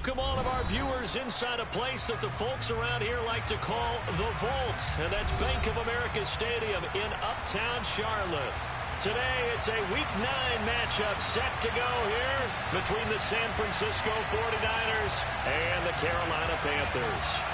welcome all of our viewers inside a place that the folks around here like to call the Vault, and that's Bank of America Stadium in Uptown Charlotte. Today, it's a Week 9 matchup set to go here between the San Francisco 49ers and the Carolina Panthers.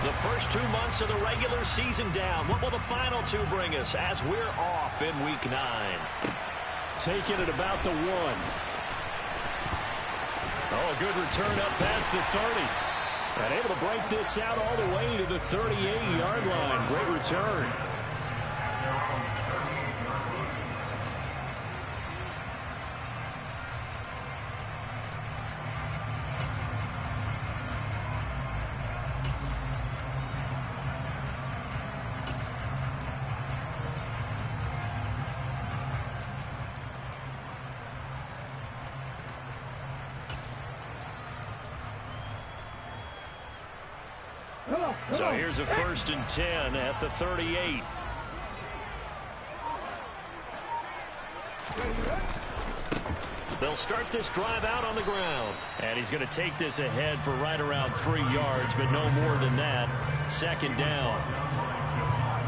The first 2 months of the regular season down. What will the final 2 bring us as we're off in Week 9? Taking it about the 1. Oh, a good return up past the 30. And able to break this out all the way to the 38-yard line. Great return. So here's a 1st and 10 at the 38. They'll start this drive out on the ground. And he's going to take this ahead for right around 3 yards, but no more than that. 2nd down.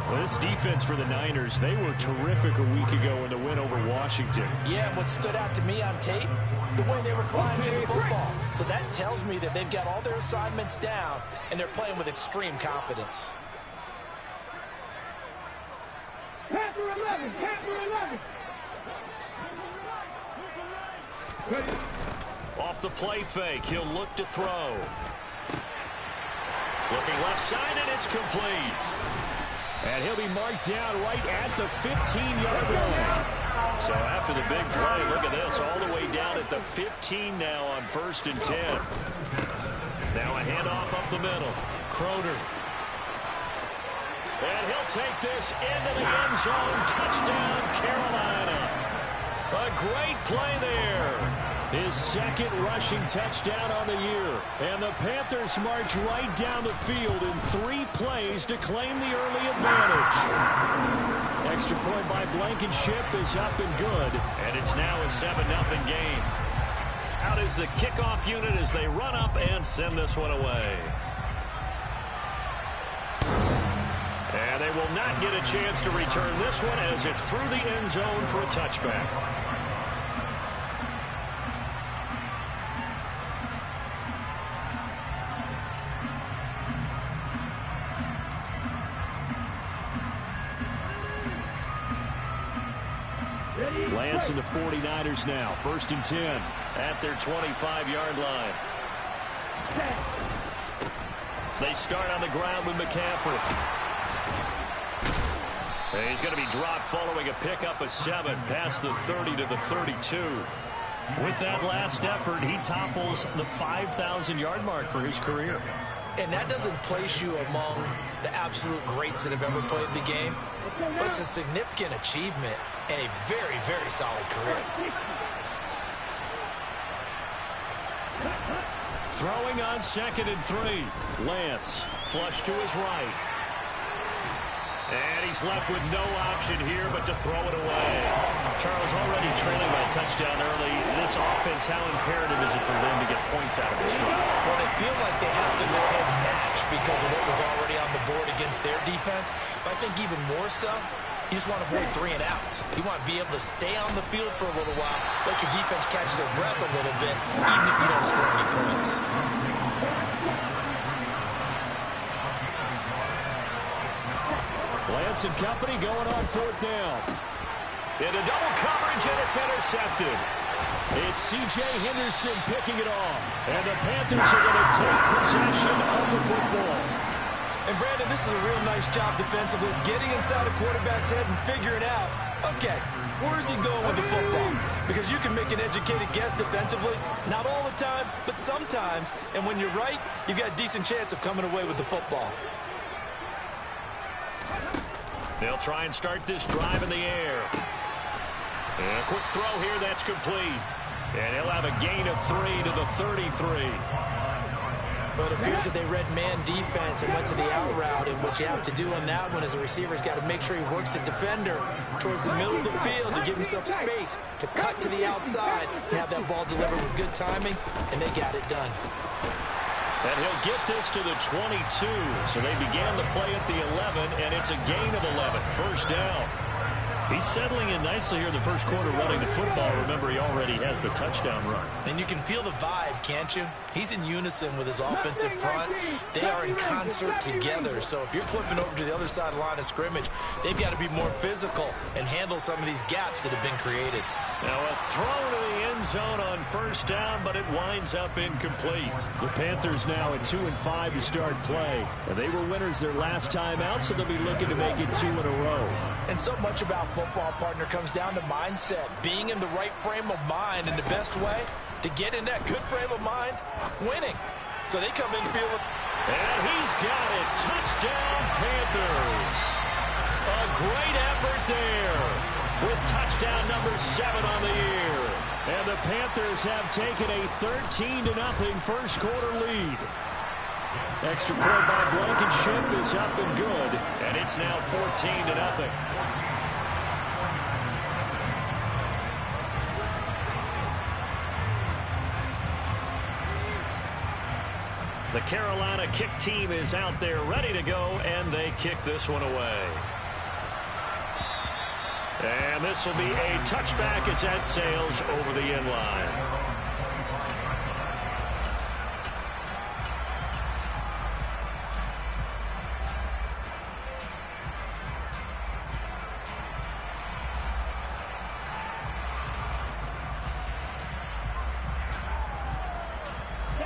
Well, this defense for the Niners, they were terrific a week ago in the win over Washington. Yeah, what stood out to me on tape, the way they were flying to the football. So that tells me that they've got all their assignments down, and they're playing with extreme confidence. Panther 11, Panther 11. Off the play fake, he'll look to throw. Looking left side, and it's complete. And he'll be marked down right at the 15-yard line. So after the big play, look at this, all the way down at the 15 now on 1st and 10. Now a handoff up the middle. Croder. And he'll take this into the end zone. Touchdown, Carolina. A great play there. His 2nd rushing touchdown on the year. And the Panthers march right down the field in 3 plays to claim the early advantage. Extra point by Blankenship is up and good. And it's now a 7-0 game. Out is the kickoff unit as they run up and send this one away. And they will not get a chance to return this one as it's through the end zone for a touchback. Lance and the 49ers now. 1st and 10. At their 25-yard line. They start on the ground with McCaffrey. He's going to be dropped following a pickup of 7 past the 30 to the 32. With that last effort, he topples the 5,000-yard mark for his career. And that doesn't place you among the absolute greats that have ever played the game, but it's a significant achievement and a very, very solid career. Throwing on 2nd and 3. Lance, flush to his right. And he's left with no option here but to throw it away. Charles, already trailing by a touchdown early. This offense, how imperative is it for them to get points out of this drive? Well, they feel like they have to go ahead and match because of what was already on the board against their defense. But I think even more so, you just want to avoid 3 and outs. You want to be able to stay on the field for a little while, let your defense catch their breath a little bit, even if you don't score any points. Lance and company going on 4th down. Into double coverage, and it's intercepted. It's C.J. Henderson picking it off. And the Panthers are going to take possession of the football. And, Brandon, this is a real nice job defensively, getting inside a quarterback's head and figuring out, okay, where is he going with the football? Because you can make an educated guess defensively, not all the time, but sometimes. And when you're right, you've got a decent chance of coming away with the football. They'll try and start this drive in the air. And a quick throw here, that's complete. And he'll have a gain of 3 to the 33. But it appears that they read man defense and went to the out route, and what you have to do on that one is the receiver's got to make sure he works the defender towards the middle of the field to give himself space to cut to the outside and have that ball delivered with good timing, and they got it done. And he'll get this to the 22. So they began the play at the 11, and it's a gain of 11. First down. He's settling in nicely here in the first quarter running the football. Remember, he already has the touchdown run. And you can feel the vibe, can't you? He's in unison with his offensive front. They are in concert together. So if you're flipping over to the other side of the line of scrimmage, they've got to be more physical and handle some of these gaps that have been created. Now a throw to the end zone on first down, but it winds up incomplete. The Panthers now at 2-5 to start play. And they were winners their last time out, so they'll be looking to make it 2 in a row. And so much about football, partner, comes down to mindset. Being in the right frame of mind, and the best way to get in that good frame of mind, winning. So they come in feeling. And he's got it. Touchdown, Panthers. A great effort there with touchdown number 7 on the year. And the Panthers have taken a 13-0 first quarter lead. Extra point by Blankenship is up and good. And it's now 14-0. The Carolina kick team is out there ready to go, and they kick this one away. And this will be a touchback as that sails over the end line.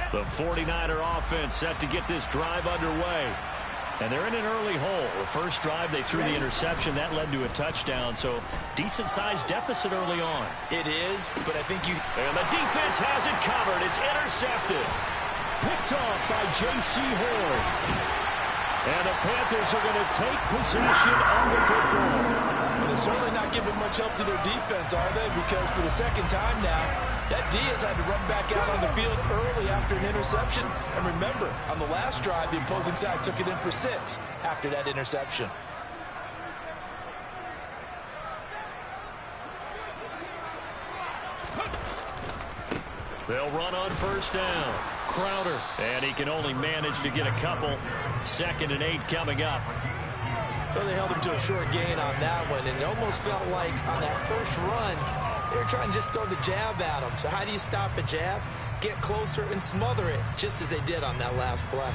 The 49er offense set to get this drive underway. And they're in an early hole. The first drive, they threw the interception. That led to a touchdown, so decent-sized deficit early on. It is, but I think you... And the defense has it covered. It's intercepted. Picked off by J.C. Horn. And the Panthers are going to take possession of the football. And they're certainly not giving much help to their defense, are they? Because for the second time now, that D has had to run back out on the field early after an interception. And remember, on the last drive, the opposing side took it in for 6 after that interception. They'll run on first down. Crowder, and he can only manage to get a couple. 2nd and 8 coming up. Well, they held him to a short gain on that one, and it almost felt like on that first run, they were trying to just throw the jab at him. So how do you stop a jab? Get closer and smother it, just as they did on that last play.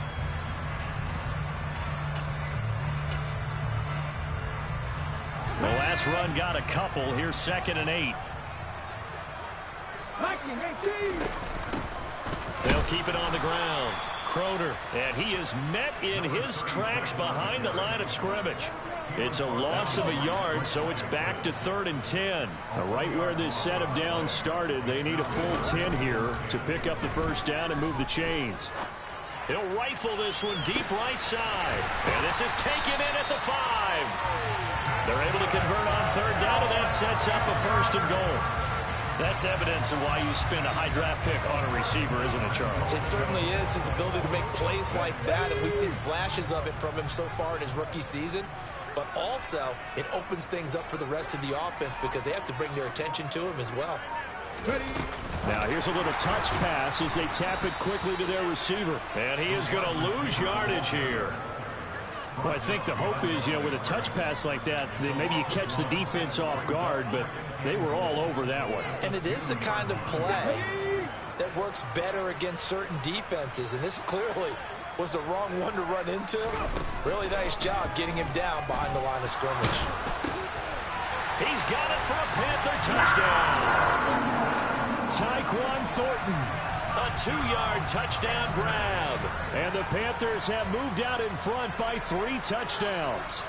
The last run got a couple. Here's 2nd and 8. They'll keep it on the ground. Crowder, and he is met in his tracks behind the line of scrimmage. It's a loss of a yard, so it's back to 3rd and 10. Right where this set of downs started, they need a full 10 here to pick up the first down and move the chains. He'll rifle this one deep right side. And this is taken in at the 5. They're able to convert on 3rd down, and that sets up a 1st and goal. That's evidence of why you spend a high draft pick on a receiver, isn't it, Charles? It certainly is. His ability to make plays like that, and we've seen flashes of it from him so far in his rookie season. But also, it opens things up for the rest of the offense because they have to bring their attention to him as well. Now here's a little touch pass as they tap it quickly to their receiver. And he is going to lose yardage here. Well, I think the hope is, with a touch pass like that, then maybe you catch the defense off guard, but they were all over that one. And it is the kind of play that works better against certain defenses, and this clearly was the wrong one to run into. Really nice job getting him down behind the line of scrimmage. He's got it for a Panther touchdown. Tyquan Thornton. A 2-yard touchdown grab. And the Panthers have moved out in front by 3 touchdowns.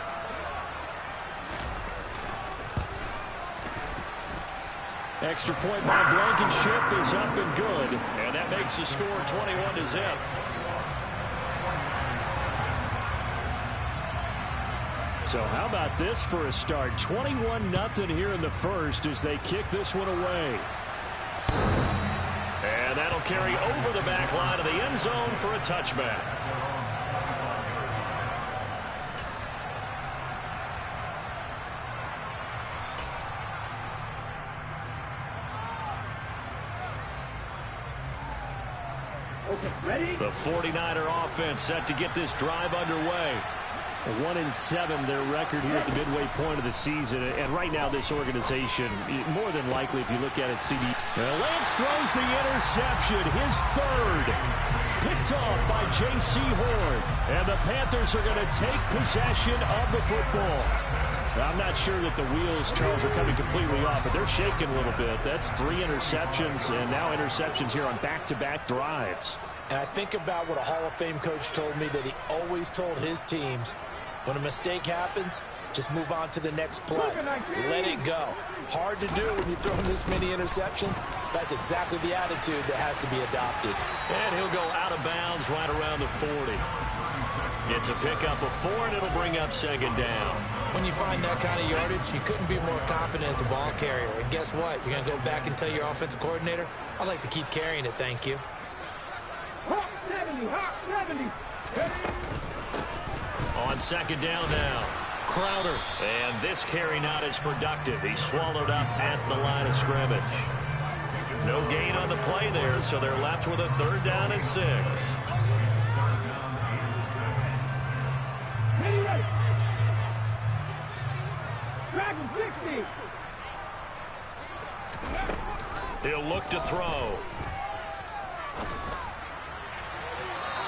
Extra point by Blankenship is up and good. And that makes the score 21-0. So how about this for a start? 21-0 here in the first as they kick this one away. And And that'll carry over the back line of the end zone for a touchback. Ready? The 49er offense set to get this drive underway. 1-7 their record here at the midway point of the season. And right now this organization, more than likely if you look at it, Lance throws the interception, his third. Picked off by J.C. Horn. And the Panthers are going to take possession of the football. Now, I'm not sure that the wheels, Charles, are coming completely off, but they're shaking a little bit. That's 3 interceptions, and now interceptions here on back-to-back drives. And I think about what a Hall of Fame coach told me that he always told his teams, when a mistake happens, just move on to the next play. Let it go. Hard to do when you're throwing this many interceptions. That's exactly the attitude that has to be adopted. And he'll go out of bounds right around the 40. It's a pickup of 4, and it'll bring up second down. When you find that kind of yardage, you couldn't be more confident as a ball carrier. And guess what? You're going to go back and tell your offensive coordinator, I'd like to keep carrying it, thank you. Hawk 70, Hawk 70. On second down now, Crowder. And this carry not as productive. He's swallowed up at the line of scrimmage. No gain on the play there, so they're left with a 3rd down and 6. Ready. Dragon 60. He'll look to throw.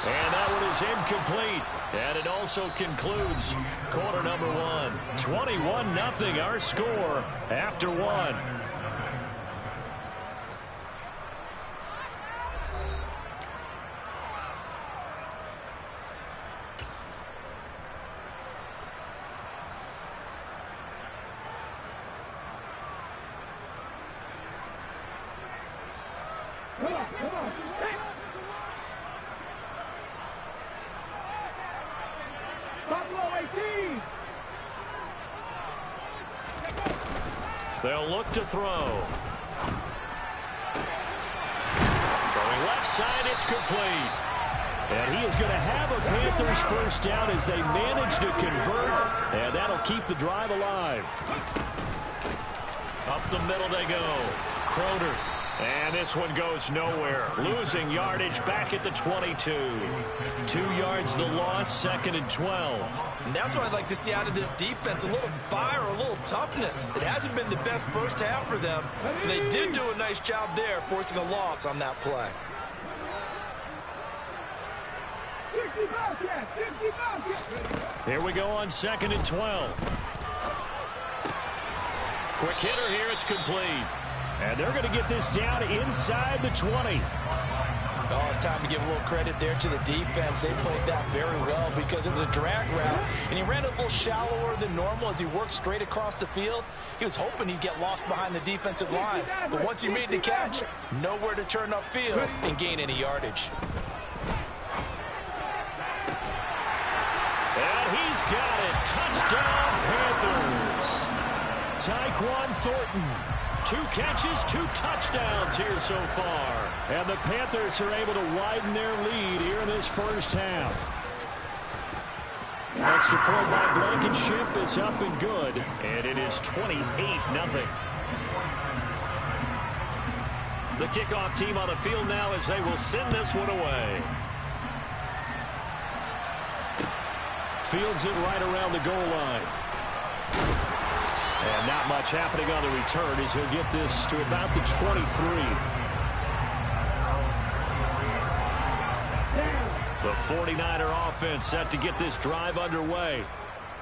And that one is incomplete. And it also concludes quarter number 1. 21-0 our score after 1. Come on. Buffalo 18. They'll look to throw. Throwing left side, it's complete. And he is going to have a Panthers first down as they manage to convert. And that'll keep the drive alive. Up the middle they go. Crowder. And this one goes nowhere. Losing yardage back at the 22. 2 yards the loss, 2nd and 12. And that's what I'd like to see out of this defense. A little fire, a little toughness. It hasn't been the best first half for them. But they did do a nice job there, forcing a loss on that play. 60 Bobcats, 60 Bobcats. Here we go on 2nd and 12. Quick hitter here, it's complete. And they're going to get this down inside the 20. Oh, it's time to give a little credit there to the defense. They played that very well because it was a drag route, and he ran a little shallower than normal as he worked straight across the field. He was hoping he'd get lost behind the defensive line, but once he made the catch, nowhere to turn upfield and gain any yardage. And he's got it. Touchdown, Panthers. Tyquan Thornton. 2 catches, 2 touchdowns here so far. And the Panthers are able to widen their lead here in this first half. Extra point by Blankenship is up and good. And it is 28-0. The kickoff team on the field now as they will send this one away. Fields it right around the goal line. And not much happening on the return as he'll get this to about the 23. The 49er offense set to get this drive underway.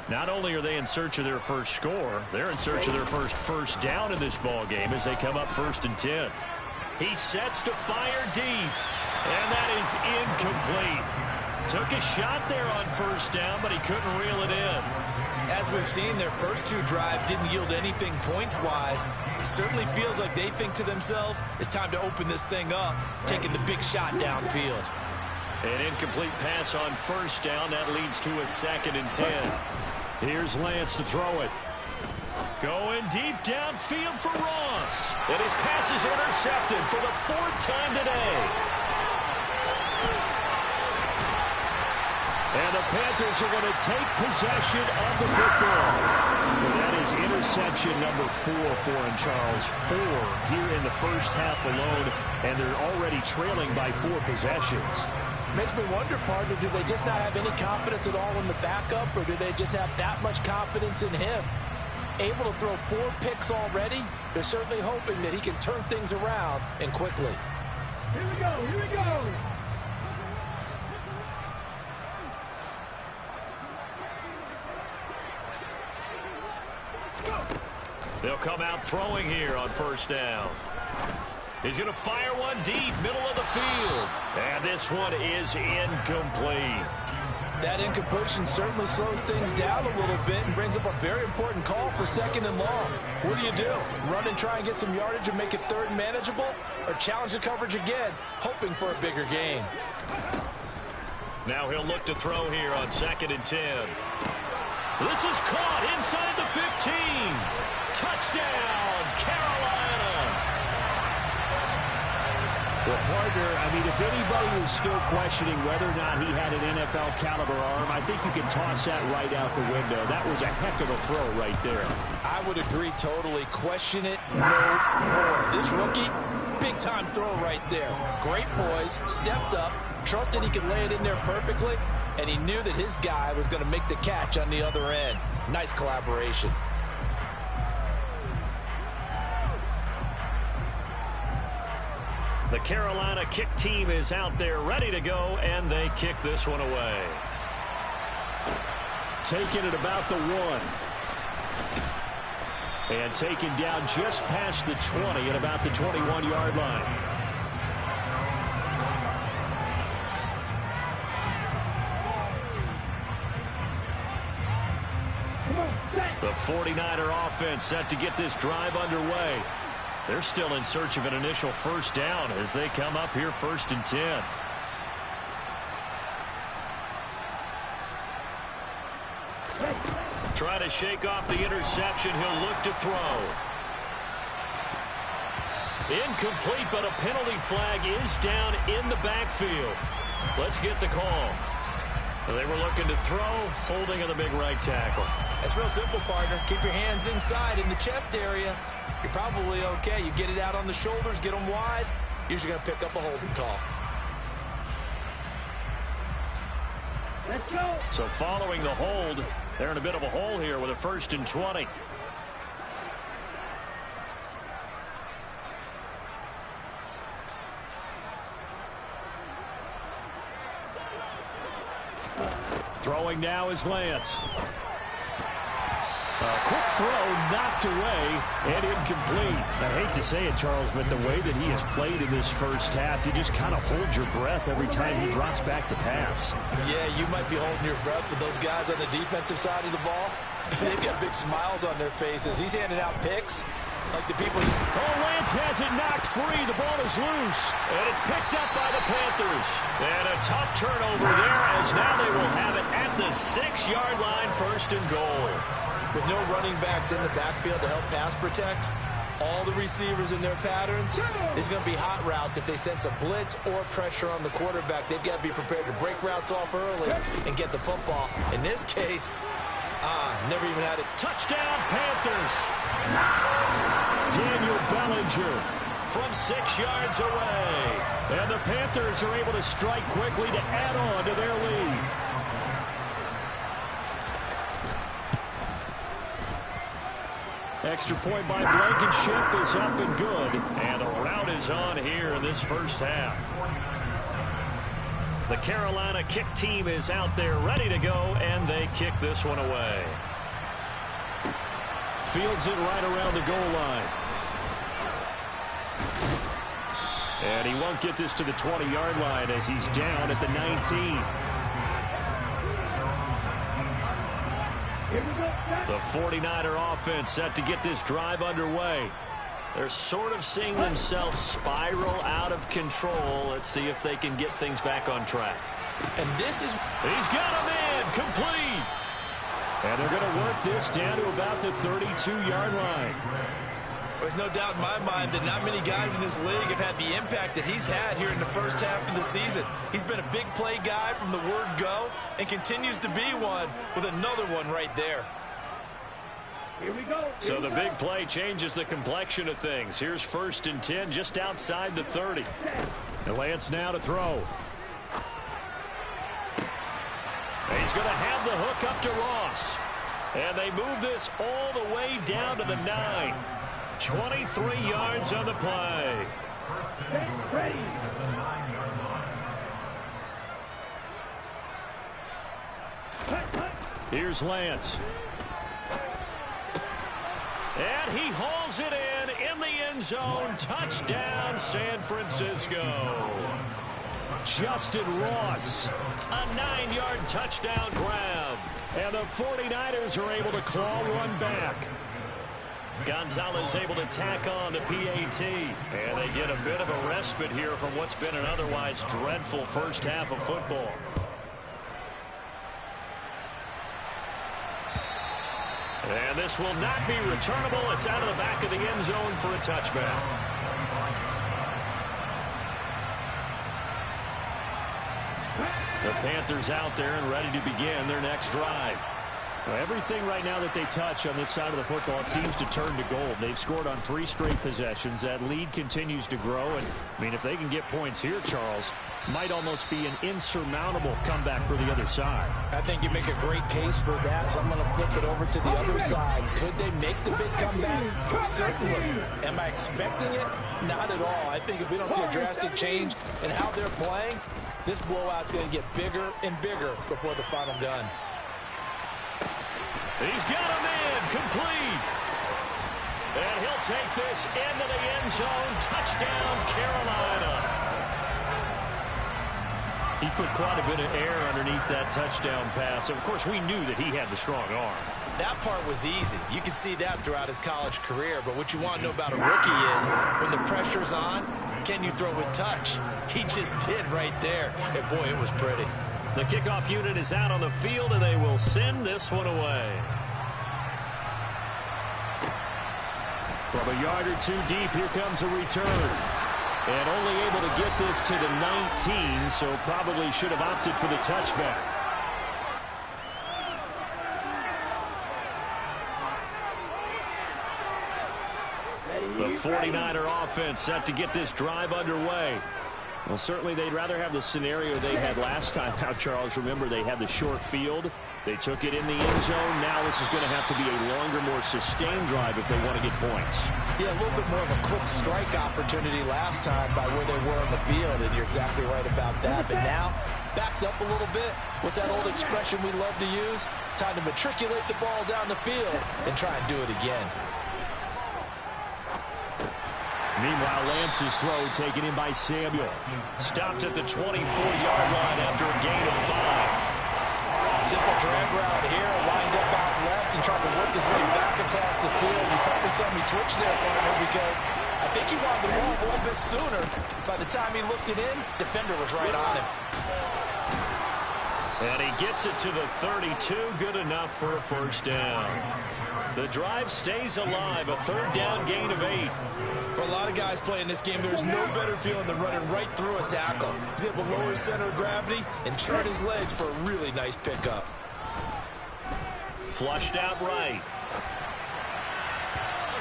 Not only are they in search of their first score, they're in search of their first down in this ball game as they come up 1st and 10. He sets to fire deep, and that is incomplete. Took a shot there on 1st down, but he couldn't reel it in. As we've seen, their first 2 drives didn't yield anything points-wise. It certainly feels like they think to themselves, it's time to open this thing up, taking the big shot downfield. An incomplete pass on 1st down. That leads to a 2nd and 10. Here's Lance to throw it. Going deep downfield for Ross. And his pass is intercepted for the 4th time today. And the Panthers are going to take possession of the football. And that is interception number 4 for him, Charles. 4 here in the first half alone, and they're already trailing by 4 possessions. Makes me wonder, partner, do they just not have any confidence at all in the backup, or do they just have that much confidence in him? Able to throw 4 picks already, they're certainly hoping that he can turn things around and quickly. Here we go, here we go. They'll come out throwing here on first down. He's going to fire one deep, middle of the field. And this one is incomplete. That incompletion certainly slows things down a little bit and brings up a very important call for 2nd and long. What do? Run and try and get some yardage and make it 3rd manageable? Or challenge the coverage again, hoping for a bigger gain? Now he'll look to throw here on 2nd and 10. This is caught inside the 15. Touchdown, Carolina. Well, partner, I mean, if anybody was still questioning whether or not he had an NFL caliber arm, I think you can toss that right out the window. That was a heck of a throw right there. I would agree totally. Question it no more. This rookie, big-time throw right there. Great poise, stepped up, trusted he could lay it in there perfectly, and he knew that his guy was going to make the catch on the other end. Nice collaboration. The Carolina kick team is out there ready to go, and they kick this one away. Taken at about the 1. And taken down just past the 20 at about the 21-yard line. The 49er offense set to get this drive underway. They're still in search of an initial first down as they come up here 1st and 10. Try to shake off the interception. He'll look to throw. Incomplete, but a penalty flag is down in the backfield. Let's get the call. They were looking to throw, holding on the big right tackle. That's real simple, partner. Keep your hands inside in the chest area. You're probably okay. You get it out on the shoulders, get them wide, usually going to pick up a holding call. Let's go. So following the hold, they're in a bit of a hole here with a 1st and 20. Throwing now is Lance. A quick throw knocked away and incomplete. I hate to say it, Charles, but the way that he has played in this first half, you just kind of hold your breath every time he drops back to pass. Yeah, you might be holding your breath, but those guys on the defensive side of the ball, they've got big smiles on their faces. He's handing out picks like the people. Oh, Lance has it knocked free. The ball is loose. And it's picked up by the Panthers. And a tough turnover there as now they will have it at the 6-yard line, 1st and goal. With no running backs in the backfield to help pass protect, all the receivers in their patterns, it's going to be hot routes if they sense a blitz or pressure on the quarterback. They've got to be prepared to break routes off early and get the football. In this case, never even had it. Touchdown, Panthers. Daniel Bellinger from 6 yards away. And the Panthers are able to strike quickly to add on to their lead. Extra point by Blankenship is up and good. And a rout is on here in this first half. The Carolina kick team is out there ready to go, and they kick this one away. Fields it right around the goal line. And he won't get this to the 20-yard line as he's down at the 19. The 49er offense set to get this drive underway. They're sort of seeing themselves spiral out of control. Let's see if they can get things back on track. And this is... He's got a man complete. And they're going to work this down to about the 32-yard line. There's no doubt in my mind that not many guys in this league have had the impact that he's had here in the first half of the season. He's been a big play guy from the word go and continues to be one with another one right there. Here we go. So the big play changes the complexion of things. Here's 1st and 10 just outside the 30. And Lance now to throw. He's going to have the hook up to Ross. And they move this all the way down to the 9. 23 yards on the play. Ready. Here's Lance. And he hauls it in the end zone. Touchdown, San Francisco. Justin Ross, a 9-yard touchdown grab. And the 49ers are able to claw one back. Gonzalez able to tack on the PAT. And they get a bit of a respite here from what's been an otherwise dreadful first half of football. And this will not be returnable. It's out of the back of the end zone for a touchback. The Panthers out there and ready to begin their next drive. Well, everything right now that they touch on this side of the football, it seems to turn to gold. They've scored on 3 straight possessions. That lead continues to grow. And, I mean, if they can get points here, Charles, might almost be an insurmountable comeback for the other side. I think you make a great case for that, so I'm going to flip it over to the other side. Could they make the big comeback? Certainly. Am I expecting it? Not at all. I think if we don't see a drastic change in how they're playing, this blowout's going to get bigger and bigger before the final gun. He's got him in, complete. And he'll take this into the end zone. Touchdown, Carolina. He put quite a bit of air underneath that touchdown pass. Of course, we knew that he had the strong arm. That part was easy. You can see that throughout his college career. But what you want to know about a rookie is when the pressure's on, can you throw with touch? He just did right there. And, boy, it was pretty. The kickoff unit is out on the field, and they will send this one away. From a yard or two deep, here comes a return. And only able to get this to the 19, so probably should have opted for the touchback. The 49er offense set to get this drive underway. Well, certainly they'd rather have the scenario they had last time out, Charles. Remember, they had the short field. They took it in the end zone. Now this is going to have to be a longer, more sustained drive if they want to get points. Yeah, a little bit more of a quick strike opportunity last time by where they were on the field, and you're exactly right about that. But now, backed up a little bit. What's that old expression we love to use? Time to matriculate the ball down the field and try and do it again. Meanwhile, Lance's throw taken in by Samuel. Stopped at the 24-yard line after a gain of 5. Simple drag route here, lined up out left and trying to work his way back across the field. You probably saw me twitch there, partner, because I think he wanted the ball a little bit sooner. By the time he looked it in, defender was right on him. And he gets it to the 32, good enough for a first down. The drive stays alive, a 3rd down gain of 8. For a lot of guys playing this game, there's no better feeling than running right through a tackle. He's able to lower his center of gravity and chart his legs for a really nice pickup. Flushed out right.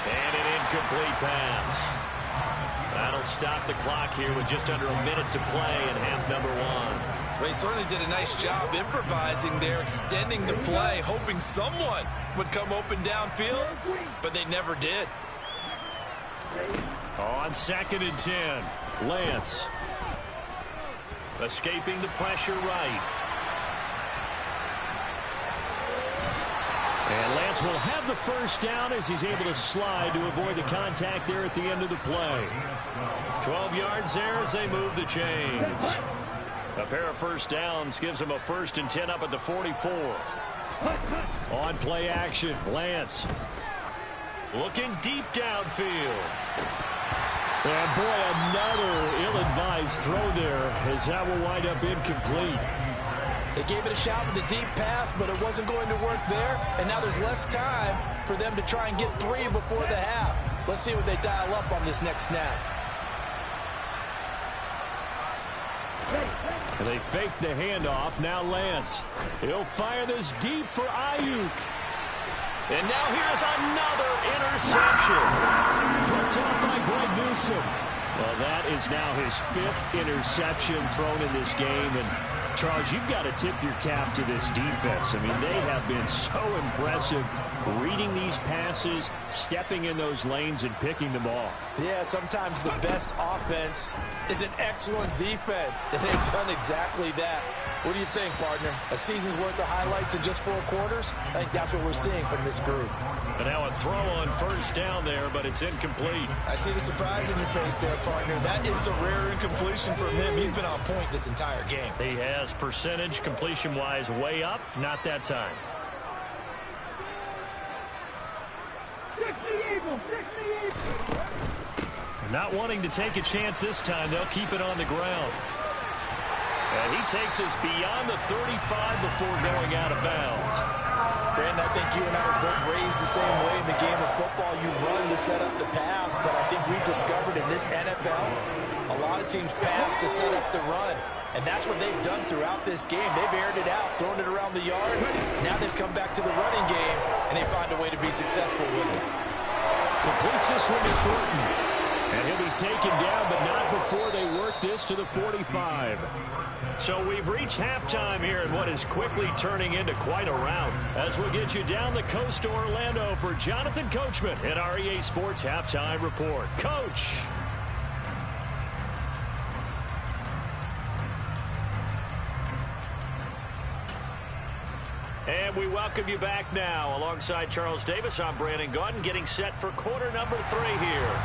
And an incomplete pass. That'll stop the clock here with just under a minute to play in half number 1. Well, he certainly did a nice job improvising there, extending the play, hoping someone would come open downfield, but they never did. On 2nd and 10, Lance. Escaping the pressure right. And Lance will have the first down as he's able to slide to avoid the contact there at the end of the play. 12 yards there as they move the chains. A pair of first downs gives them a 1st and 10 up at the 44. On play action, Lance. Looking deep downfield. And boy, another ill-advised throw there as that will wind up incomplete. They gave it a shot with a deep pass, but it wasn't going to work there. And now there's less time for them to try and get 3 before the half. Let's see what they dial up on this next snap. And they fake the handoff. Now Lance. He'll fire this deep for Ayuk. And now here's another interception. Picked off by Greg Newsome. Well, that is now his 5th interception thrown in this game. And Charles, you've got to tip your cap to this defense. I mean, they have been so impressive reading these passes, stepping in those lanes, and picking them off. Yeah, sometimes the best offense is an excellent defense, and they've done exactly that. What do you think, partner? A season's worth of highlights in just 4 quarters? I think that's what we're seeing from this group. And now a throw on first down there, but it's incomplete. I see the surprise in your face there, partner. That is a rare incompletion from him. He's been on point this entire game. He has percentage completion-wise way up, not that time. Not wanting to take a chance this time, they'll keep it on the ground. And he takes us beyond the 35 before going out of bounds. Brandon, I think you and I were both raised the same way in the game of football. You run to set up the pass, but I think we've discovered in this NFL, a lot of teams pass to set up the run. And that's what they've done throughout this game. They've aired it out, thrown it around the yard. Now they've come back to the running game, and they find a way to be successful with it. Completes this one to Thornton. And he'll be taken down, but not before they work this to the 45. So we've reached halftime here in what is quickly turning into quite a rout. As we'll get you down the coast to Orlando for Jonathan Coachman at our EA Sports Halftime Report. Coach. And we welcome you back now. Alongside Charles Davis, I'm Brandon Gaudin, getting set for quarter number 3 here.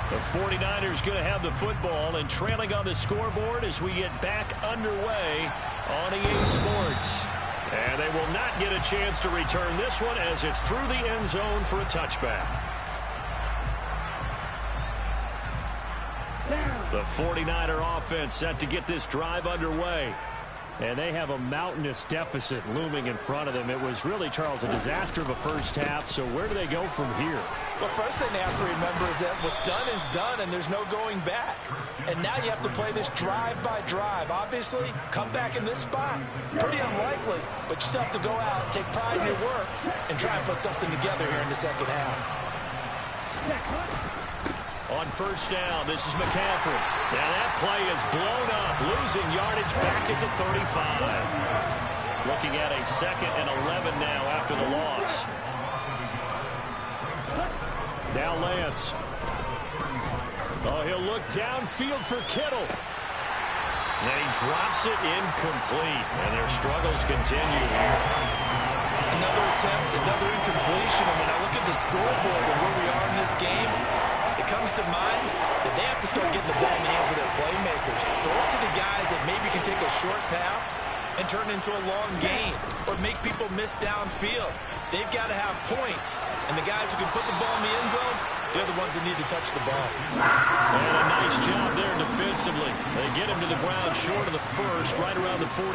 The 49ers going to have the football and trailing on the scoreboard as we get back underway on EA Sports. And they will not get a chance to return this one as it's through the end zone for a touchback. The 49er offense set to get this drive underway. And they have a mountainous deficit looming in front of them. It was really, Charles, a disaster of a first half. So where do they go from here? Well, first thing they have to remember is that what's done is done, and there's no going back. And now you have to play this drive by drive. Obviously, come back in this spot. Pretty unlikely, but you still have to go out, take pride in your work, and try and put something together here in the second half. On first down, this is McCaffrey. Now that play is blown up, losing yardage back at the 35. Looking at a 2nd and 11 now after the loss. Now Lance. Oh, he'll look downfield for Kittle. And he drops it incomplete, and their struggles continue here. Another attempt, another incompletion, and when I look at the scoreboard and where we are in this game, it comes to mind that they have to start getting the ball in the hands of their playmakers. Throw it to the guys that maybe can take a short pass and turn it into a long gain or make people miss downfield. They've got to have points, and the guys who can put the ball in the end zone, they're the ones that need to touch the ball. And a nice job there defensively. They get him to the ground short of the first, right around the 42.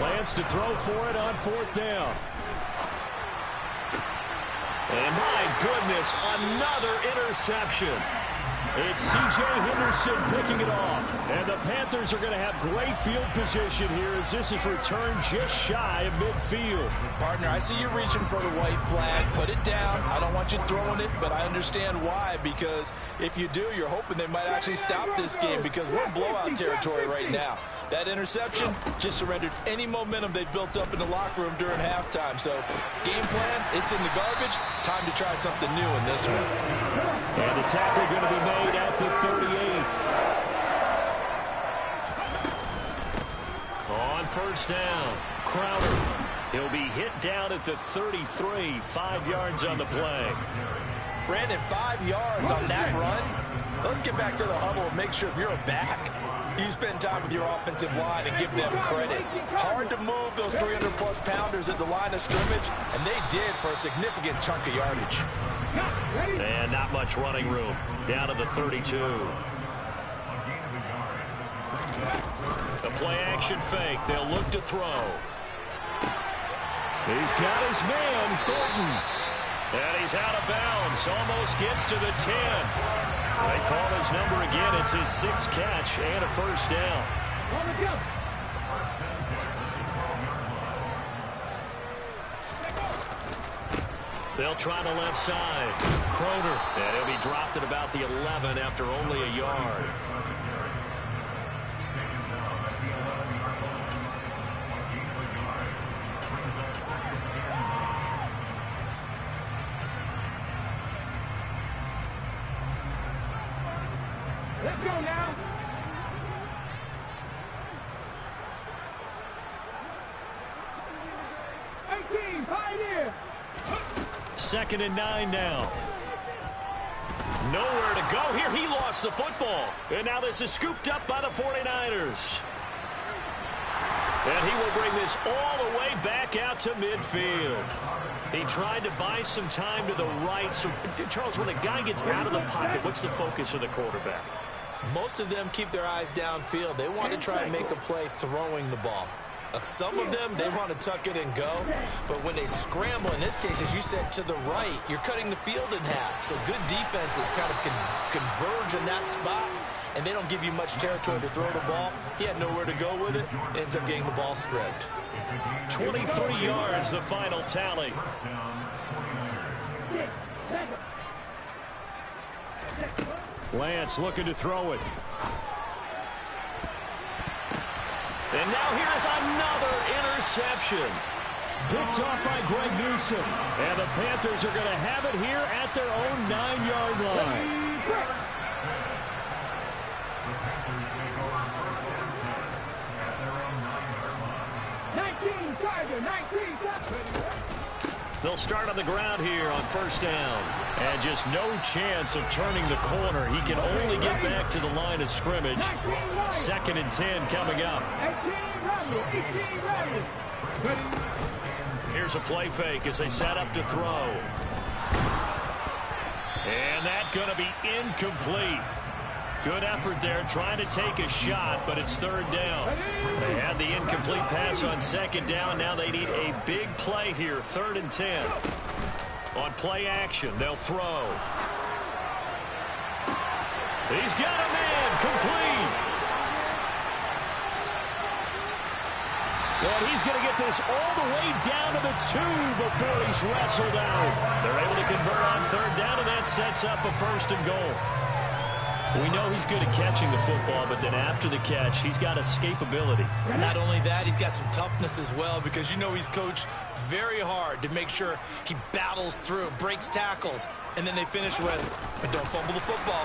Lance to throw for it on 4th down. And my goodness, another interception. It's C.J. Henderson picking it off. And the Panthers are going to have great field position here as this is returned just shy of midfield. Partner, I see you reaching for the white flag. Put it down. I don't want you throwing it, but I understand why. Because if you do, you're hoping they might actually stop this game because we're in blowout territory right now. That interception just surrendered any momentum they built up in the locker room during halftime. So, game plan, it's in the garbage. Time to try something new in this one. And the tackle going to be made at the 38. On first down, Crowder. He'll be hit down at the 33, 5 yards on the play. Brandon, 5 yards on that run. Let's get back to the huddle and make sure if you're a back, you spend time with your offensive line and give them credit. Hard to move those 300-plus pounders at the line of scrimmage, and they did for a significant chunk of yardage. And not much running room. Down to the 32. play action fake. They'll look to throw. He's got his man, Thornton. And he's out of bounds. Almost gets to the 10. They call his number again. It's his 6th catch and a first down. They'll try the left side. Croner. And he'll be dropped at about the 11 after only a yard. Let's go now. Pioneer. 2nd and 9 now. Nowhere to go here. He lost the football. And now this is scooped up by the 49ers. And he will bring this all the way back out to midfield. He tried to buy some time to the right. So, Charles, when a guy gets out of the pocket, what's the focus of the quarterback? Most of them keep their eyes downfield. They want to try and make a play throwing the ball. Some of them, they want to tuck it and go. But when they scramble, in this case, as you said, to the right, you're cutting the field in half. So good defenses kind of converge in that spot, and they don't give you much territory to throw the ball. He had nowhere to go with it. Ends up getting the ball stripped. 23 yards, the final tally. Lance looking to throw it. And now here's another interception. Picked off by Greg Newsom. And the Panthers are going to have it here at their own 9-yard line. They'll start on the ground here on first down. And just no chance of turning the corner. He can only get back to the line of scrimmage. 2nd and 10 coming up. Here's a play fake as they set up to throw. And that's going to be incomplete. Good effort there trying to take a shot, but it's 3rd down. They had the incomplete pass on 2nd down. Now they need a big play here, 3rd and 10. On play action, they'll throw. He's got a man, complete. And he's going to get this all the way down to the 2 before he's wrestled out. They're able to convert on 3rd down, and that sets up a 1st and goal. We know he's good at catching the football, but then after the catch, he's got escapability. Not only that, he's got some toughness as well, because you know he's coached very hard to make sure he battles through, breaks tackles, and then they finish with, but don't fumble the football.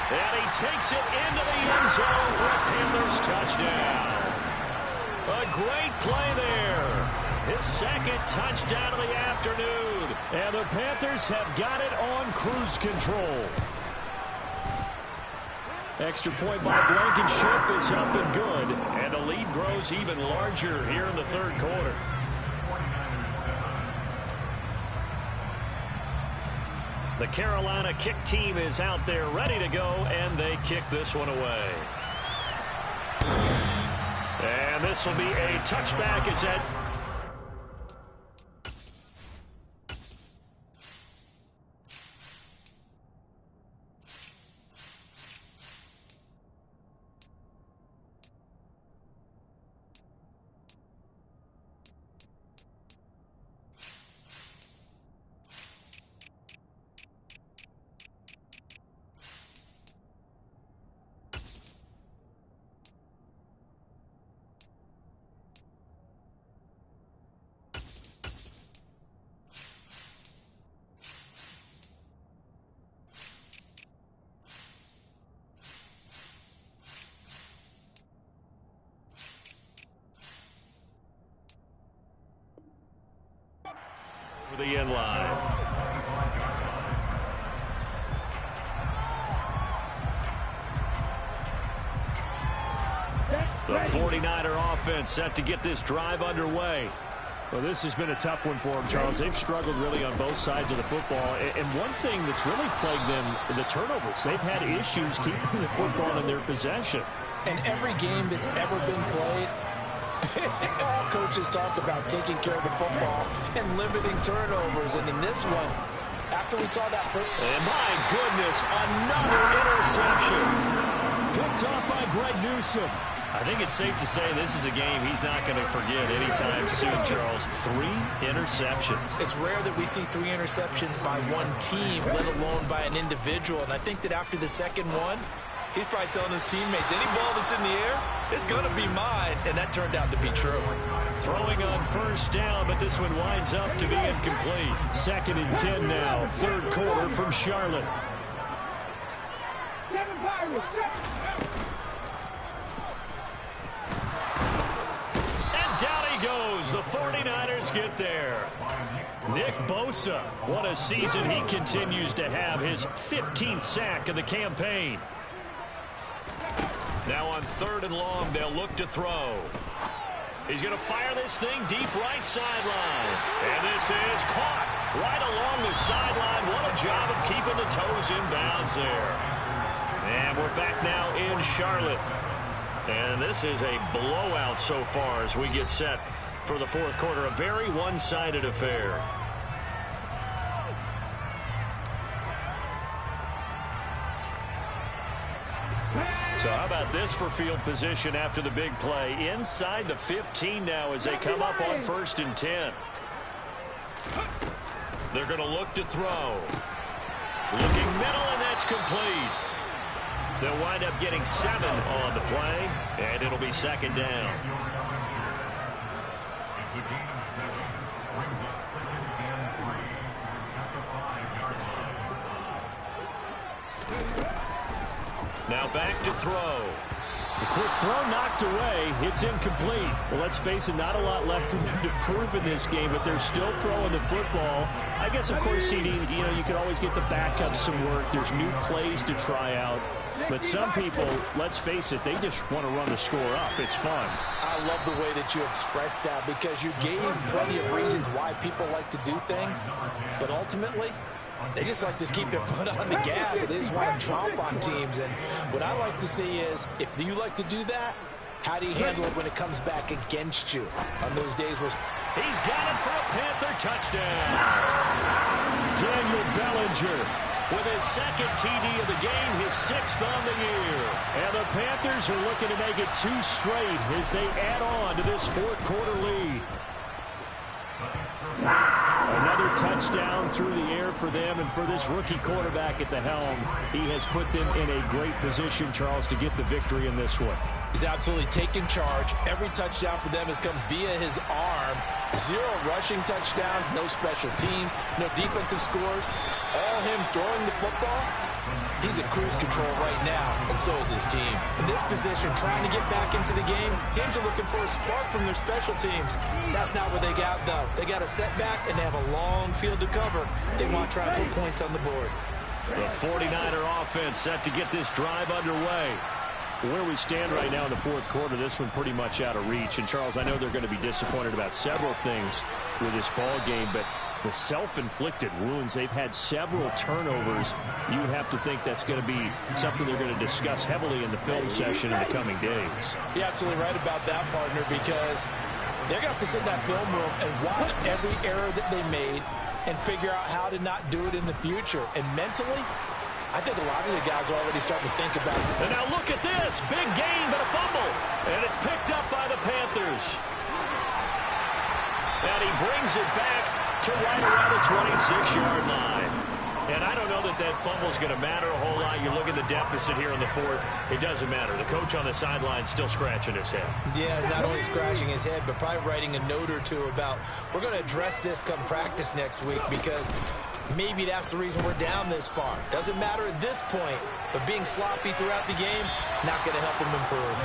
And he takes it into the end zone for a Panthers touchdown. A great play there. His 2nd touchdown of the afternoon. And the Panthers have got it on cruise control. Extra point by Blankenship is up and good. And the lead grows even larger here in the 3rd quarter. The Carolina kick team is out there ready to go, and they kick this one away. And this will be a touchback as that. The end line. The 49er offense set to get this drive underway. Well, this has been a tough one for them, Charles. They've struggled really on both sides of the football. And one thing that's really plagued them, the turnovers. They've had issues keeping the football in their possession. And every game that's ever been played, all coaches talk about taking care of the football and limiting turnovers. And in this one, after we saw that first... And my goodness, another interception. Picked off by Greg Newsome. I think it's safe to say this is a game he's not going to forget anytime soon, Charles. 3 interceptions. It's rare that we see 3 interceptions by one team, let alone by an individual. And I think that after the second one, he's probably telling his teammates, any ball that's in the air, it's going to be mine. And that turned out to be true. Throwing on first down, but this one winds up to be incomplete. 2nd and 10 now, 3rd quarter from Charlotte. And down he goes. The 49ers get there. Nick Bosa, what a season he continues to have. His 15th sack of the campaign. Now on 3rd and long, they'll look to throw. He's going to fire this thing deep right sideline. And this is caught right along the sideline. What a job of keeping the toes in bounds there. And we're back now in Charlotte. And this is a blowout so far as we get set for the 4th quarter. A very one-sided affair. So how about this for field position after the big play? Inside the 15 now as they come up on 1st and 10. They're going to look to throw. Looking middle, and that's complete. They'll wind up getting 7 on the play, and it'll be 2nd down. Now back to throw. A quick throw knocked away. It's incomplete. Well, let's face it, not a lot left for them to prove in this game, but they're still throwing the football. I guess, of course, CD, you can always get the backups some work. There's new plays to try out. But some people, let's face it, they just want to run the score up. It's fun. I love the way that you expressed that because you gave plenty of reasons why people like to do things. But ultimately, they just like to keep their foot on the gas, and they just want to tromp on teams. And what I like to see is, if you like to do that, how do you handle it when it comes back against you on those days where... He's got it for a Panther touchdown. Daniel Bellinger with his 2nd TD of the game, his 6th on the year. And the Panthers are looking to make it 2 straight as they add on to this 4th quarter lead. Another touchdown through the air for them, and for this rookie quarterback at the helm, he has put them in a great position, Charles, to get the victory in this one. He's absolutely taken charge. Every touchdown for them has come via his arm. 0 rushing touchdowns, no special teams, no defensive scores. All him throwing the football. He's at cruise control right now, and so is his team. In this position, trying to get back into the game, teams are looking for a spark from their special teams. That's not what they got, though. They got a setback, and they have a long field to cover if they want to try and put points on the board. The 49er offense set to get this drive underway. Where we stand right now in the 4th quarter, this one pretty much out of reach. And, Charles, I know they're going to be disappointed about several things with this ball game, but the self-inflicted wounds, they've had several turnovers. You would have to think that's going to be something they're going to discuss heavily in the film session in the coming days. You're absolutely right about that, partner, because they're going to have to sit in that film room and watch every error that they made and figure out how to not do it in the future. And mentally, I think a lot of the guys are already starting to think about it. And now look at this. Big gain, but a fumble. And it's picked up by the Panthers. And he brings it back to right around the 26-yard line. And I don't know that that fumble's going to matter a whole lot. You look at the deficit here in the 4th. It doesn't matter. The coach on the sideline still scratching his head. Yeah, not only scratching his head, but probably writing a note or two about, we're going to address this come practice next week because maybe that's the reason we're down this far. Doesn't matter at this point, but being sloppy throughout the game, not going to help him improve.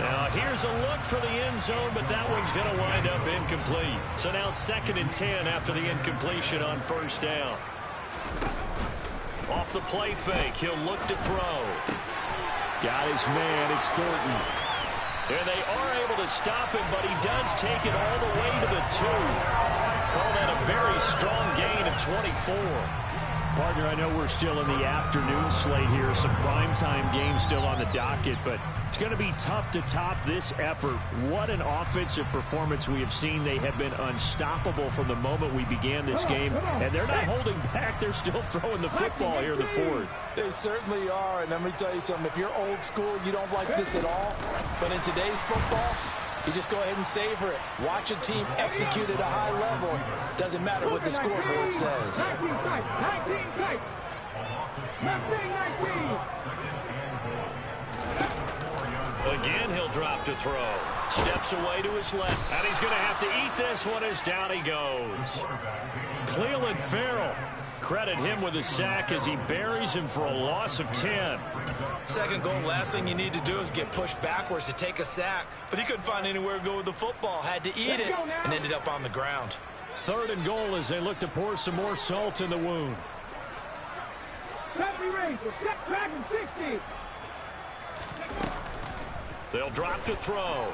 Now here's a look for the end zone, but that one's going to wind up incomplete. So now 2nd and 10 after the incompletion on 1st down. Off the play fake, he'll look to throw. Got his man, it's Thornton. And they are able to stop him, but he does take it all the way to the 2. Call that a very strong gain of 24. Partner, I know we're still in the afternoon slate here. Some primetime games still on the docket, but it's going to be tough to top this effort. What an offensive performance we have seen. They have been unstoppable from the moment we began this game, and they're not holding back. They're still throwing the football here in the fourth. They certainly are, and let me tell you something. If you're old school, you don't like this at all. But in today's football, you just go ahead and savor it. Watch a team execute at a high level. Doesn't matter what the scoreboard says. 19 tight. Left wing 19. Again, he'll drop to throw. Steps away to his left. And he's going to have to eat this one as down he goes. Cleveland Farrell. Credit him with a sack as he buries him for a loss of 10. Second goal, last thing you need to do is get pushed backwards to take a sack. But he couldn't find anywhere to go with the football. Had to eat it and ended up on the ground. Third and goal as they look to pour some more salt in the wound. Happy race. Step back and 60. They'll drop to throw.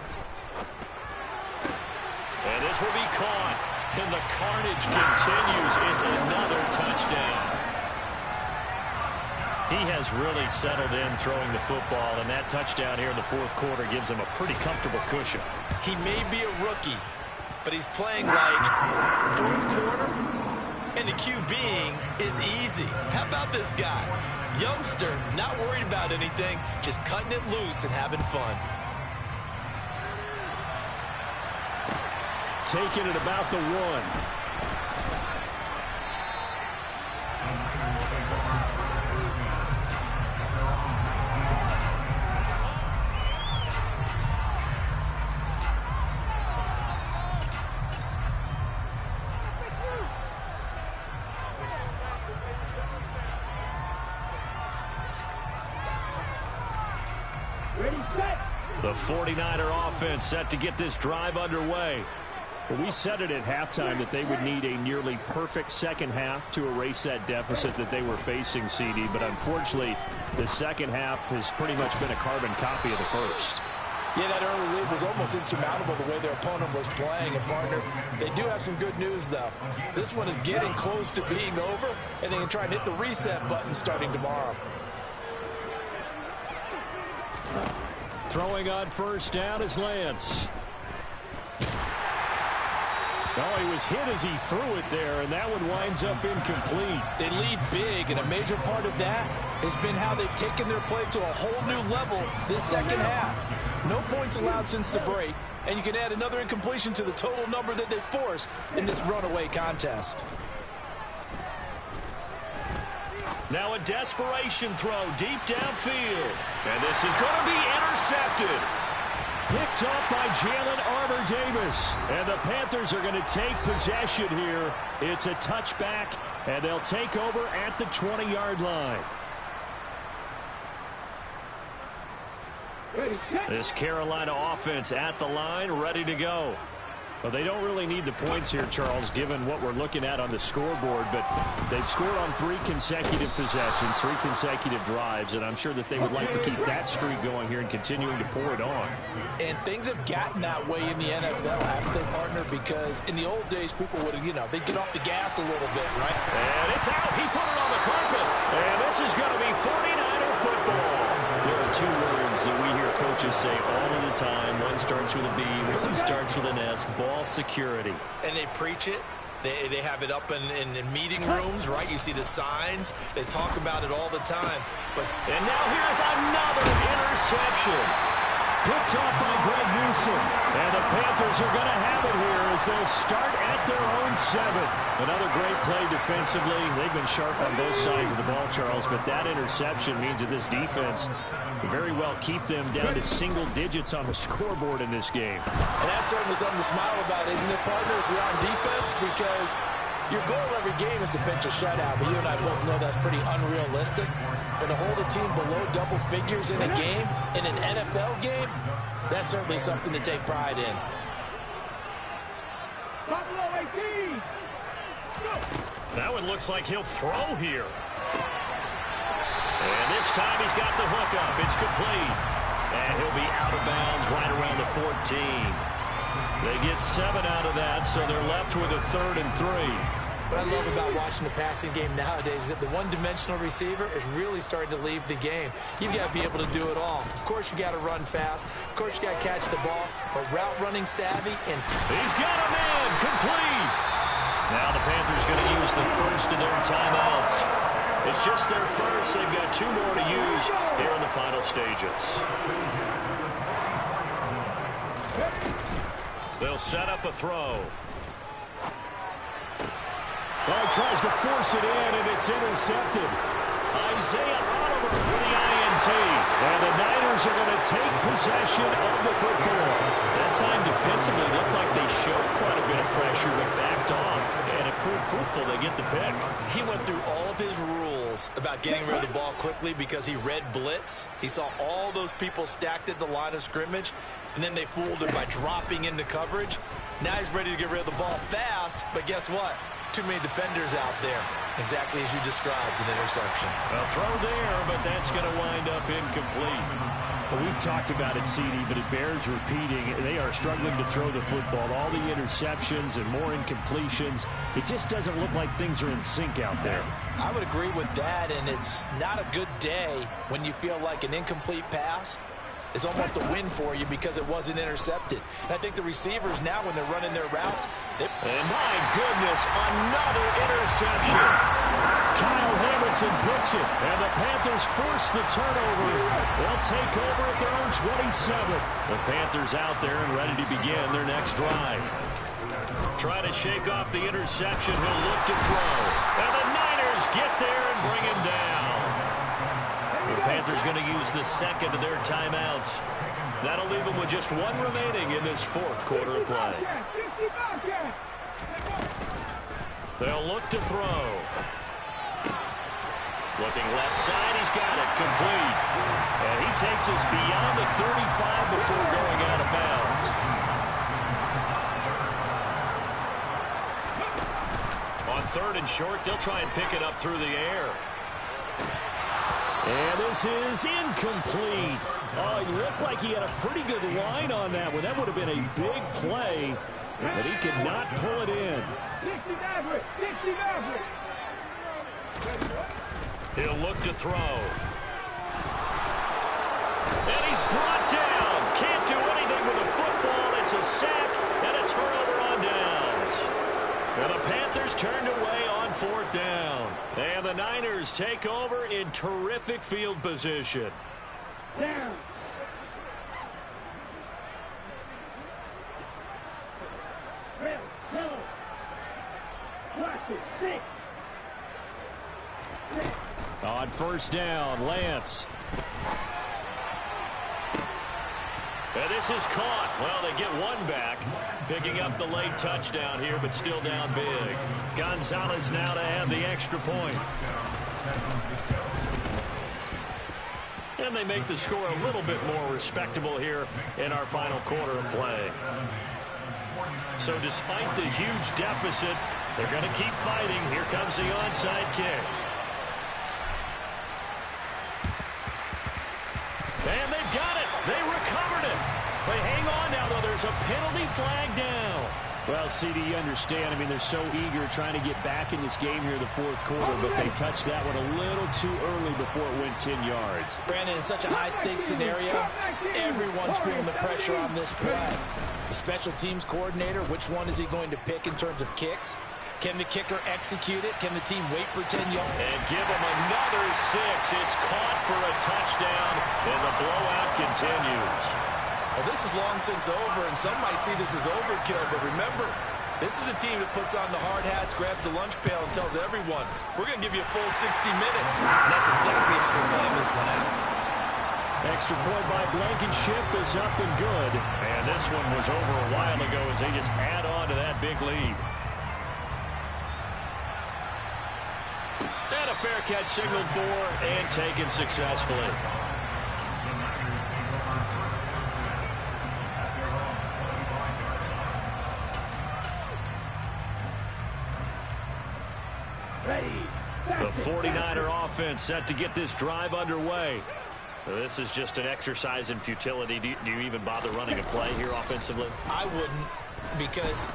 And this will be caught. And the carnage continues. It's another touchdown. He has really settled in throwing the football, and that touchdown here in the fourth quarter gives him a pretty comfortable cushion. He may be a rookie, but he's playing like fourth quarter, and the QBing is easy. How about this guy? Youngster, not worried about anything, just cutting it loose and having fun. Taking it about the 1. Ready, set. The 49er offense set to get this drive underway. Well, we said it at halftime that they would need a nearly perfect second half to erase that deficit that they were facing, CD. But unfortunately, the second half has pretty much been a carbon copy of the first. Yeah, that early lead was almost insurmountable the way their opponent was playing. And, partner, they do have some good news, though. This one is getting close to being over, and they can try and hit the reset button starting tomorrow. Throwing on first down is Lance. Oh, he was hit as he threw it there, and that one winds up incomplete. They lead big, and a major part of that has been how they've taken their play to a whole new level this second half. No points allowed since the break, and you can add another incompletion to the total number that they forced in this runaway contest. Now a desperation throw deep downfield. And this is going to be intercepted. Picked off by Jalen Armour-Davis. And the Panthers are going to take possession here. It's a touchback, and they'll take over at the 20-yard line. Ready, set. This Carolina offense at the line, ready to go. Well, they don't really need the points here, Charles, given what we're looking at on the scoreboard, but they've scored on 3 consecutive possessions, 3 consecutive drives, and I'm sure that they would like to keep that streak going here and continuing to pour it on. And things have gotten that way in the NFL, haven't they, partner? Because in the old days, people would, they'd get off the gas a little bit, right? And it's out. He put it on the carpet. And this is going to be 49er football. There are 2 words that we hear coaches say all of the time. One starts with a B, one starts with an S. Ball security. And they preach it. They have it up in meeting rooms, right? You see the signs. They talk about it all the time. And now here's another interception. Picked off by Greg Newsom. And the Panthers are going to have it here as they'll start at their own 7. Another great play defensively. They've been sharp on both sides of the ball, Charles, but that interception means that this defense very well keep them down to single digits on the scoreboard in this game. And that's certainly something to smile about, isn't it, partner, if you're on defense? Because your goal every game is to pinch a shutout, but you and I both know that's pretty unrealistic. But to hold a team below double figures in a game, in an NFL game, that's certainly something to take pride in. Buffalo 18. That one looks like he'll throw here. And this time he's got the hook up. It's complete. And he'll be out of bounds right around the 14. They get 7 out of that, so they're left with a 3rd and 3. What I love about watching the passing game nowadays is that the one-dimensional receiver is really starting to leave the game. You've got to be able to do it all. Of course, you got to run fast. Of course, you got to catch the ball, but route running savvy and... He's got a man complete. Now the Panthers going to use the first of their timeouts. It's just their first. They've got 2 more to use here in the final stages. They'll set up a throw. Well, he tries to force it in, and it's intercepted. Isaiah Oliver for the INT. And the Niners are going to take possession of the football. That time defensively looked like they showed quite a bit of pressure, but backed off, and it proved fruitful. They get the pick. He went through all of his rules about getting rid of the ball quickly because he read blitz. He saw all those people stacked at the line of scrimmage, and then they fooled him by dropping into coverage. Now he's ready to get rid of the ball fast, but guess what? Too many defenders out there. Exactly as you described, an interception. A throw there, but that's going to wind up incomplete. Well, we've talked about it, CD, but it bears repeating. They are struggling to throw the football. All the interceptions and more incompletions. It just doesn't look like things are in sync out there. I would agree with that, and it's not a good day when you feel like an incomplete pass is almost a win for you because it wasn't intercepted. And I think the receivers now, when they're running their routes... And my goodness, another interception. Kyle Hamilton picks it, and the Panthers force the turnover. They'll take over at their own 27. The Panthers out there and ready to begin their next drive. Try to shake off the interception. He'll look to throw. And the Niners get there and bring him down. The Panthers going to use the second of their timeouts. That'll leave them with just 1 remaining in this 4th quarter of play. They'll look to throw. Looking left side, he's got it complete. And he takes us beyond the 35 before going out of bounds. On 3rd and short, they'll try and pick it up through the air. And this is incomplete. Oh, he looked like he had a pretty good line on that one. That would have been a big play, but he could not pull it in. He'll look to throw. And he's brought down. Can't do anything with the football. It's a sack and a turnover on downs. And the Panthers turned away on 4th down. And the Niners take over in terrific field position. Down. On 1st down, Lance. And this is caught. Well, they get 1 back. Picking up the late touchdown here, but still down big. Gonzalez now to have the extra point. And they make the score a little bit more respectable here in our final quarter of play. So despite the huge deficit, they're going to keep fighting. Here comes the onside kick. And they've got it. They recovered it. They hang on now, though. There's a penalty flag down. Well, CD, you understand. I mean, they're so eager trying to get back in this game here in the 4th quarter, but they touched that one a little too early before it went 10 yards. Brandon, in such a high-stakes scenario, everyone's feeling the pressure on this play. The special teams coordinator, which one is he going to pick in terms of kicks? Can the kicker execute it? Can the team wait for 10 yards? And give him another 6. It's caught for a touchdown, and the blowout continues. Well, this is long since over, and some might see this as overkill, but remember, this is a team that puts on the hard hats, grabs the lunch pail, and tells everyone, we're going to give you a full 60 minutes. And that's exactly how they're playing this one out. Extra point by Blankenship is up and good. And this one was over a while ago as they just add on to that big lead. And a fair catch signaled for and taken successfully. The 49er offense set to get this drive underway. This is just an exercise in futility. Do you even bother running a play here offensively? I wouldn't, because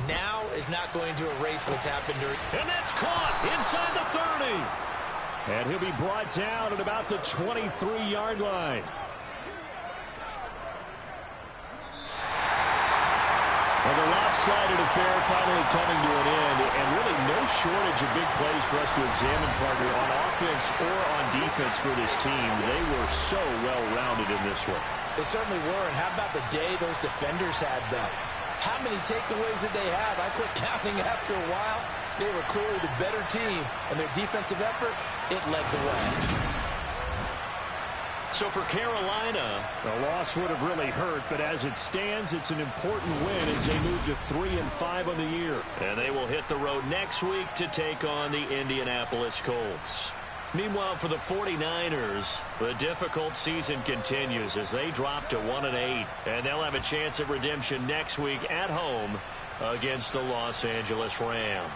now is not going to erase what's happened during. And that's caught inside the 30. And he'll be brought down at about the 23-yard line. Well, the lopsided affair finally coming to an end, and really no shortage of big plays for us to examine, partner, on offense or on defense for this team. They were so well-rounded in this one. They certainly were, and how about the day those defenders had, though? How many takeaways did they have? I quit counting after a while. They were clearly the better team, and their defensive effort, it led the way. So for Carolina, the loss would have really hurt, but as it stands, it's an important win as they move to 3-5 on the year. And they will hit the road next week to take on the Indianapolis Colts. Meanwhile, for the 49ers, the difficult season continues as they drop to 1-8. And they'll have a chance at redemption next week at home against the Los Angeles Rams.